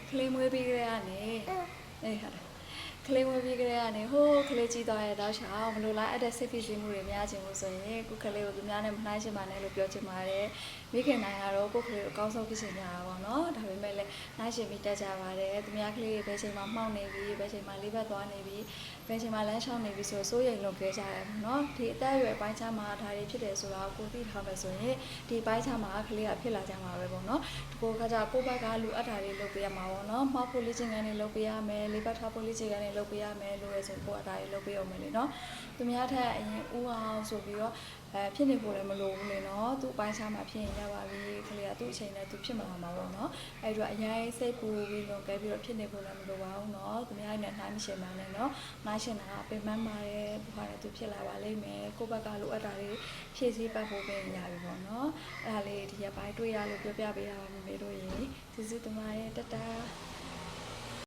claim ဝေးပြီးကြရတယ်အေးဟာကလေးမွေးပြီးကြတဲ့ကနေဟိုးကလေးကြီးသွားရတဲ့တောက်ချောင်းဘလို့လားအဲ့တဲ့စိတ်ဖိစီးမှုတွေများချင်လို့ဆိုရင်ကိုကလေးကိုသူများနဲ့မနှိုင်းချင်ပါနဲ့လို့ပြောချင်ပါတယ်မိခင်နိုင်ကတော့ကိုကလေးကိုအကောင်းဆုံးဖြစ်ချင်ကြတာပေါ့နော်ဒါပေမဲ့လည်းနှိုင်းချင်ပြီးတက်ကြပါတယ်သူများကလေးတွေဘယ်ချိန်မှမှောက်နေပြီဘယ်ချိန်မှလေးဘက်သွားနေပြီဘယ်ချိန်မှလမ်းလျှောက်နေပြီဆိုစိုးရိမ်လွန်ခဲ့ကြတယ်ပေါ့နော်ဒီအသက်အရွယ်ပိုင်းခြားမှာဒါတွေဖြစ်တယ်ဆိုတာကိုသိထားမယ်ဆိုရင်ဒီပိုင်းခြားမှာကလေးကဖြစ်လာကြမှာပဲပေါ့နော်ဒီကိုကကြကိုဘက်ကလူအပ်တာတွေလုပ်ပေးရမှာပေါ့နော်မှောက်ဖို့လေ့ကျင့်ခန်းတွေလုပ်ပေးရမယ်လေးဘက်ထားဖို့လေ့ကျင့်ခန်းတွေလုပ်ပေးရမယ်လို့ရဆိုကိုအတားတွေလုပ်ပေးအောင်မယ်လေနော်သူများထက်အရင်ဦးအောင်ဆိုပြီးတော့ဖြစ်နေဖို့လည်းမလိုဘူးလေနော်သူ့ပိုင်းခြားမှာဖြစ်ရင်ရပါပြီကလေးကသူ့အချိန်နဲ့သူဖြစ်မှာမှာပေါ့နော်အဲ့တော့အရင်စိတ်ပူပြီးလွန်ကဲပြီးတော့ဖြစ်နေဖို့လည်းမလိုပါဘူးနော်သူများနဲ့နှိုင်းမရှင်ပါနဲ့နော်နှိုင်းရှင်တာပင်ပန်းပါတယ်ဘွားနဲ့သူဖြစ်လာပါလိမ့်မယ်ကိုယ့်ဘက်ကလိုအပ်တာတွေဖြည့်ဆည်းပတ်ဖို့ပဲရပြီပေါ့နော်အဲ့ဒါလေးဒီရက်ပိုင်းတွေ့ရလို့ပြောပြပေးရပါမယ်တို့ရေကျေးဇူးတင်ပါတယ်တတား